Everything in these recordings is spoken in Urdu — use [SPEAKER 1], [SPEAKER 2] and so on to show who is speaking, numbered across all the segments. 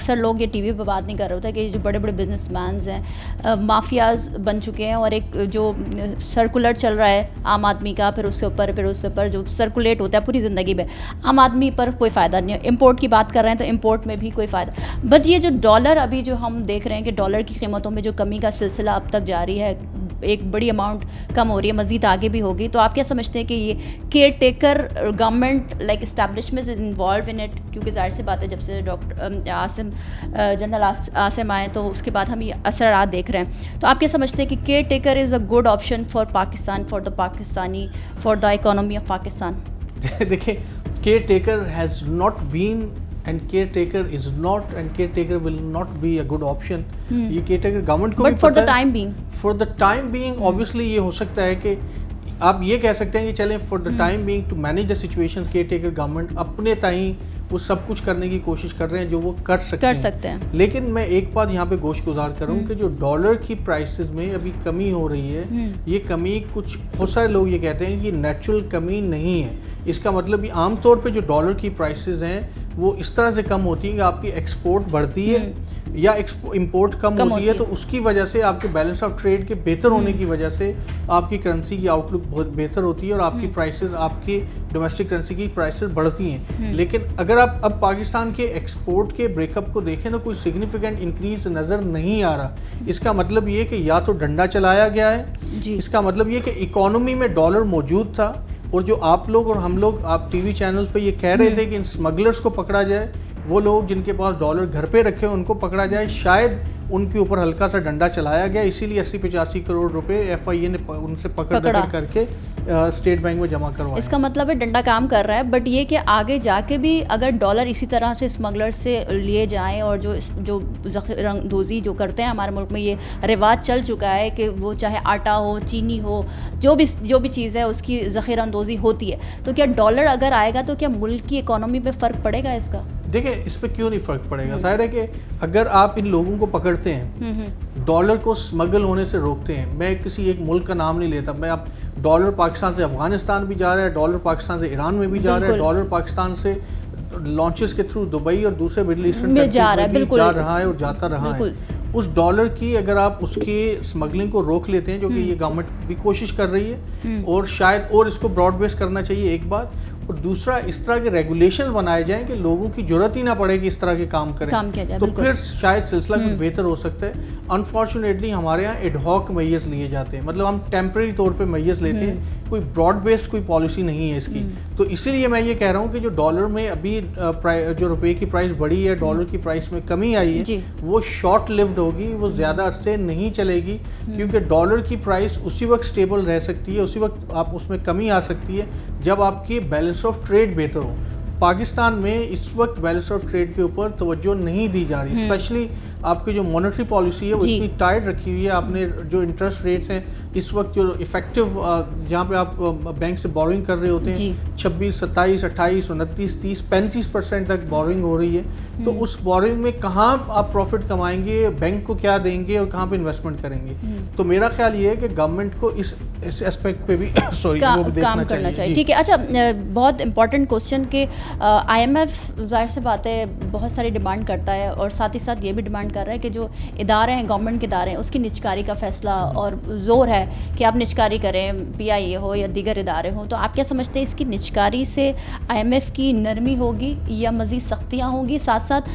[SPEAKER 1] اکثر لوگ یہ ٹی وی پہ بات نہیں کر رہے ہوتے کہ جو بڑے بڑے بزنس مینز ہیں مافیاز بن چکے ہیں, اور ایک جو سرکولر چل رہا ہے عام آدمی کا, پھر اس کے اوپر جو سرکولیٹ ہوتا ہے پوری زندگی میں, عام آدمی پر کوئی فائدہ نہیں ہے. امپورٹ کی بات کر رہے ہیں تو امپورٹ میں بھی کوئی فائدہ, بٹ یہ جو ڈالر ابھی جو ہم دیکھ رہے ہیں کہ ڈالر کی قیمتوں میں جو کمی کا سلسلہ اب تک جاری ہے, ایک بڑی اماؤنٹ کم ہو رہی ہے, مزید آگے بھی ہوگی, تو آپ کیا سمجھتے ہیں کہ یہ care taker government like establishment involve in it, کیونکہ ظاہر سی بات ہے جب سے ڈاکٹر عاصم جنرل عاصم آئے تو اس کے بعد ہم یہ اثرات دیکھ رہے ہیں, تو آپ کیا سمجھتے ہیں کہ caretaker is a good option for Pakistan, for the Pakistani, for the economy of Pakistan?
[SPEAKER 2] دیکھیں, caretaker has not been and caretaker is not and caretaker will not be a good option. یہ caretaker government کو بھی پتہ ہے, for the time being obviously یہ ہو سکتا ہے کہ آپ یہ کہہ سکتے ہیں کہ چلیں for the time being to manage the situation caretaker government اپنے تائیں وہ سب کچھ کرنے کی کوشش کر رہے ہیں جو وہ کر سکتے ہیں. لیکن میں ایک بات یہاں پہ گوش گزار کروں کہ جو ڈالر کی پرائسز میں ابھی کمی ہو رہی ہے, یہ کمی کچھ بہت سارے لوگ یہ کہتے ہیں کہ یہ نیچرل کمی نہیں ہے. اس کا مطلب یہ عام طور پہ جو ڈالر کی پرائسز ہیں وہ اس طرح سے کم ہوتی ہیں کہ آپ کی ایکسپورٹ بڑھتی ہے یا امپورٹ کم ہوتی ہے, تو اس کی وجہ سے آپ کے بیلنس آف ٹریڈ کے بہتر ہونے کی وجہ سے آپ کی کرنسی کی آؤٹ لک بہت بہتر ہوتی ہے اور آپ کی پرائسز, آپ کی ڈومیسٹک کرنسی کی پرائسز بڑھتی ہیں. لیکن اگر آپ اب پاکستان کے ایکسپورٹ کے بریک اپ کو دیکھیں تو کوئی سگنیفیکنٹ انکریز نظر نہیں آ رہا. اس کا مطلب یہ کہ یا تو ڈنڈا چلایا گیا ہے, اس کا مطلب یہ کہ اکانومی میں ڈالر موجود تھا, اور جو آپ لوگ اور ہم لوگ آپ ٹی وی چینل پہ یہ کہہ رہے تھے کہ ان اسمگلرس کو پکڑا جائے, وہ لوگ جن کے پاس ڈالر گھر پہ رکھے ان کو پکڑا جائے, شاید ان کے اوپر ہلکا سا ڈنڈا چلایا گیا, اسی لیے 80-85 کروڑ روپے ایف آئی اے نے ان سے پکڑ کر کے اسٹیٹ بینک میں جمع کروایا.
[SPEAKER 1] اس کا مطلب ہے ڈنڈا کام کر رہا ہے, بٹ یہ کہ آگے جا کے بھی اگر ڈالر اسی طرح سے اسمگلر سے لیے جائیں, اور جو ذخیرہ اندوزی جو کرتے ہیں ہمارے ملک میں, یہ رواج چل چکا ہے کہ وہ چاہے آٹا ہو, چینی ہو, جو بھی چیز ہے اس کی ذخیرہ اندوزی ہوتی ہے, تو کیا ڈالر اگر آئے گا تو کیا ملک کی اکانومی پہ فرق پڑے گا اس کا؟
[SPEAKER 2] دیکھیں, اس پہ کیوں نہیں فرق پڑے گا. ظاہر ہے کہ اگر آپ ان لوگوں کو پکڑتے ہیں, ڈالر کو اسمگل ہونے سے روکتے ہیں, میں کسی ایک ملک کا نام نہیں لیتا, میں اب ڈالر پاکستان سے افغانستان بھی جا رہا ہے, ڈالر پاکستان سے ایران میں بھی جا رہا ہے, ڈالر پاکستان سے لانچز کے تھرو دبئی اور دوسرے مڈل ایسٹرن کنٹریز میں بھی جا رہا ہے اور جاتا رہا ہے. اس ڈالر کی اگر آپ اس کی اسمگلنگ کو روک لیتے ہیں, جو کہ یہ گورنمنٹ بھی کوشش کر رہی ہے, اور شاید اور اس کو براڈ بیس کرنا چاہیے ایک بات, اور دوسرا اس طرح کے ریگولیشن بنائے جائیں کہ لوگوں کی ضرورت ہی نہ پڑے کہ اس طرح کے کام کریں, تو پھر شاید سلسلہ کچھ بہتر ہو سکتا ہے. انفارچونیٹلی ہمارے یہاں ایڈ ہاک میئرز لیے جاتے ہیں, مطلب ہم ٹیمپرری طور پہ میئرز لیتے ہیں, کوئی براڈ بیسڈ کوئی پالیسی نہیں ہے اس کی. تو اسی لیے میں یہ کہہ رہا ہوں کہ جو ڈالر میں ابھی جو روپے کی پرائس بڑھی ہے, ڈالر کی پرائس میں کمی آئی ہے, وہ شارٹ لیوڈ ہوگی, وہ زیادہ عرصے نہیں چلے گی, کیونکہ ڈالر کی پرائس اسی وقت سٹیبل رہ سکتی ہے, اسی وقت آپ اس میں کمی آ سکتی ہے جب آپ کی بیلنس آف ٹریڈ بہتر ہو. پاکستان میں اس وقت بیلنس آف ٹریڈ کے اوپر توجہ نہیں دی جا رہی, اسپیشلی آپ کی جو مانیٹری پالیسی ہے وہ اتنی ٹائٹ رکھی ہوئی ہے. آپ نے جو انٹرسٹ ریٹس ہیں اس وقت جو افیکٹو جہاں پہ آپ بینک سے بوروئنگ کر رہے ہوتے ہیں 26, 27, 28, 29, 30, 35% تک بوروئنگ ہو رہی ہے, تو اس بوروئنگ میں کہاں آپ پروفٹ کمائیں گے, بینک کو کیا دیں گے اور کہاں پہ انویسٹمنٹ کریں گے. تو میرا خیال یہ ہے کہ گورنمنٹ کو اس اسپیکٹ پہ بھی
[SPEAKER 1] کام کرنا چاہیے. ٹھیک ہے, اچھا بہت امپورٹنٹ کوسچن کہ آئی ایم ایف ظاہر سے بات ہے بہت ساری ڈیمانڈ کرتا ہے, اور ساتھ ہی ساتھ یہ بھی ڈیمانڈ کر رہا ہے کہ جو ادارے ہیں, گورنمنٹ کے ادارے ہیں, اس کی نجکاری کا فیصلہ اور زور ہے کہ آپ نجکاری کریں, پی آئی اے ہو یا دیگر ادارے ہوں. تو آپ کیا سمجھتے ہیں اس کی نجکاری سے آئی ایم ایف کی نرمی ہوگی یا مزید سختیاں ہوں گی؟ ساتھ ساتھ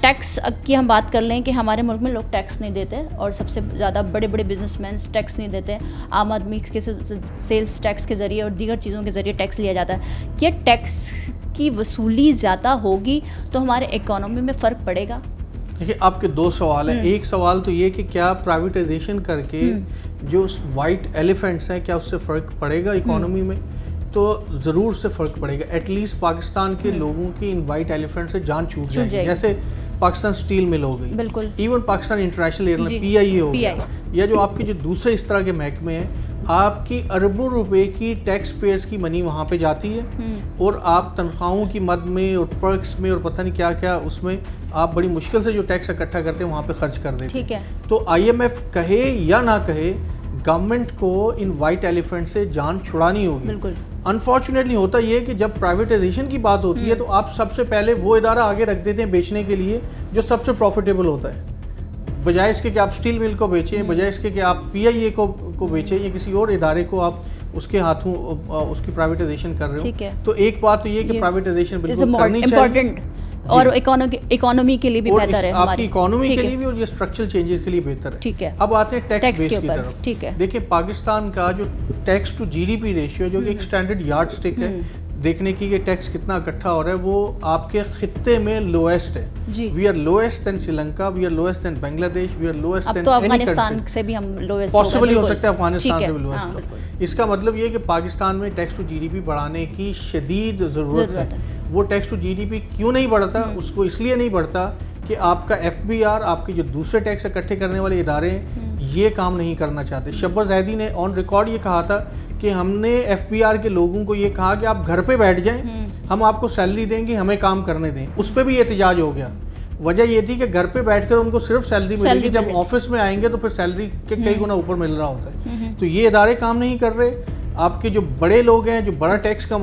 [SPEAKER 1] ٹیکس کی ہم بات کر لیں کہ ہمارے ملک میں لوگ ٹیکس نہیں دیتے, اور سب سے زیادہ بڑے بڑے بزنس مینس ٹیکس نہیں دیتے, عام آدمی کے سیلس ٹیکس کے ذریعے اور دیگر چیزوں کے ذریعے ٹیکس لیا جاتا ہے. کیا ٹیکس کی وصولی زیادہ ہوگی تو ہمارے اکانومی میں فرق پڑے گا؟
[SPEAKER 2] دیکھیے, آپ کے دو سوال ہیں. ایک سوال تو یہ کہ کیا پرائیویٹائزیشن کر کے جو وائٹ ایلیفینٹس ہیں کیا اس سے فرق پڑے گا اکانومی میں؟ تو ضرور سے فرق پڑے گا. ایٹ لیسٹ پاکستان کے لوگوں کی ان وائٹ ایلیفینٹ سے جان چھوٹ جائے گی, جیسے پاکستان اسٹیل مل ہو گئی, بالکل, ایون پاکستان انٹرنیشنل ایئرلائن پی آئی اے ہو گیا, یا جو آپ کے جو دوسرے اس طرح کے محکمے ہیں, آپ کی اربوں روپے کی ٹیکس پیئرز کی منی وہاں پہ جاتی ہے, اور آپ تنخواہوں کی مد میں اور پرکس میں اور پتہ نہیں کیا کیا اس میں آپ بڑی مشکل سے جو ٹیکس اکٹھا کرتے ہیں وہاں پہ خرچ کر دیتے ہیں. تو آئی ایم ایف کہے یا نہ کہے, گورنمنٹ کو ان وائٹ ایلیفنٹ سے جان چھڑانی ہوگی.
[SPEAKER 1] بالکل.
[SPEAKER 2] انفارچونیٹلی ہوتا یہ ہے کہ جب پرائیویٹائزیشن کی بات ہوتی ہے تو آپ سب سے پہلے وہ ادارہ آگے رکھ دیتے ہیں بیچنے کے لیے جو سب سے پروفیٹیبل ہوتا ہے, بجائے اس کے کہ آپ اسٹیل مل کو بیچیں, بجائے اس کے کہ آپ پی آئی اے کو بیچیں یا کسی اور ادارے کو آپ اس کے ہاتھوں اس کی پرائیویٹائزیشن کر رہے ہو. تو ایک بات تو یہ کہ پرائیویٹائزیشن بالکل کرنی چاہیے
[SPEAKER 1] اور اکانومی کے لیے بھی بہتر ہے,
[SPEAKER 2] آپ کی اکانومی کے لیے بھی اور یہ اسٹرکچرل چینجز کے لیے بہتر ہے.
[SPEAKER 1] ٹھیک ہے.
[SPEAKER 2] اب آتے ہیں ٹیکس بیس کی طرف.
[SPEAKER 1] ٹھیک ہے.
[SPEAKER 2] دیکھیں پاکستان کا جو tax to G D P ratio جو کہ ایک اسٹینڈرڈ یارڈ اسٹک ہے دیکھنے کی کہ ٹیکس کتنا اکٹھا ہو رہا ہے, وہ آپ کے خطے میں لویسٹ ہے. We are lowest than Sri Lanka, we are lowest than Bangladesh, we are lowest than
[SPEAKER 1] Afghanistan سے بھی ہم لویسٹ
[SPEAKER 2] پاسبل ہی ہو سکتا ہے, افغانستان سے بھی لویسٹ ہو. اس کا مطلب یہ کہ پاکستان میں tax to G D P بڑھانے کی شدید ضرورت ہے. وہ tax to G D P کیوں نہیں بڑھتا؟ اس کو اس لیے نہیں بڑھتا کہ آپ کا ایف بی آر, آپ کے جو دوسرے ٹیکس اکٹھے کرنے والے ادارے ہیں, یہ کام نہیں کرنا چاہتے. شبر زیدی نے آن ریکارڈ یہ کہا تھا کہ ہم نے ایف بی آر کے لوگوں کو یہ کہا کہ آپ گھر پہ بیٹھ جائیں, ہم آپ کو سیلری دیں گے, ہمیں کام کرنے دیں. اس پہ بھی احتجاج ہو گیا. وجہ یہ تھی کہ گھر پہ بیٹھ کر ان کو صرف سیلری ملے گی, جب آفس میں آئیں گے تو پھر سیلری کے کئی گنا اوپر مل رہا ہوتا ہے. تو یہ ادارے کام نہیں کر رہے. آپ کے جو بڑے لوگ ہیں, جو بڑا ٹیکس کا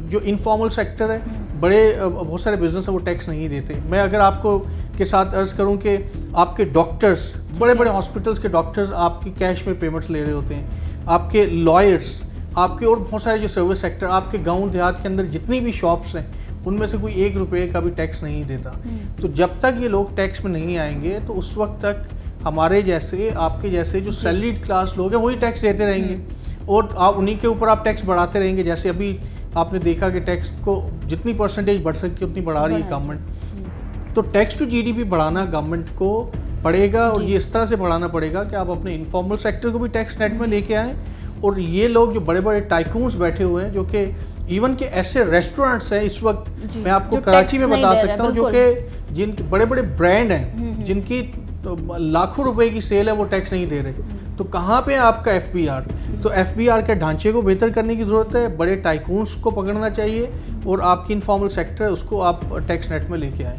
[SPEAKER 2] جو انفارمل سیکٹر ہے, بڑے بہت سارے بزنس ہیں وہ ٹیکس نہیں دیتے. میں اگر آپ کو کے ساتھ عرض کروں کہ آپ کے ڈاکٹرز, بڑے بڑے ہاسپٹلس کے ڈاکٹرز آپ کی کیش میں پیمنٹس لے رہے ہوتے ہیں. آپ کے لائرس, آپ کے اور بہت سارے جو سروس سیکٹر, آپ کے گاؤں دیہات کے اندر جتنی بھی شاپس ہیں ان میں سے کوئی 1 روپے کا بھی ٹیکس نہیں دیتا. تو جب تک یہ لوگ ٹیکس میں نہیں آئیں گے تو اس وقت تک ہمارے جیسے, آپ کے جیسے جو سیلریڈ کلاس لوگ ہیں وہی ٹیکس دیتے رہیں گے, اور آپ انہی کے اوپر آپ ٹیکس بڑھاتے رہیں گے. جیسے ابھی آپ نے دیکھا کہ ٹیکس کو جتنی پرسنٹیج بڑھ سکتی ہے اتنی بڑھا رہی ہے گورنمنٹ. تو tax to G D P بڑھانا گورنمنٹ کو پڑے گا, اور یہ اس طرح سے بڑھانا پڑے گا کہ آپ اپنے انفارمل سیکٹر کو بھی ٹیکس نیٹ میں لے کے آئیں. اور یہ لوگ جو بڑے بڑے ٹائکونز بیٹھے ہوئے ہیں, جو کہ ایون کہ ایسے ریسٹورینٹس ہیں اس وقت, میں آپ کو کراچی میں بتا سکتا ہوں, جو کہ جن کے بڑے بڑے برانڈ ہیں, جن کی لاکھوں روپے کی سیل ہے, وہ ٹیکس نہیں دے رہے. تو کہاں پہ آپ کا ایف بی آر؟ تو ایف بی آر کے ڈھانچے کو بہتر کرنے کی ضرورت ہے. بڑے ٹائکونز کو پکڑنا چاہیے, اور آپ کی انفارمل سیکٹر ہے اس کو آپ ٹیکس نیٹ میں لے کے آئیں.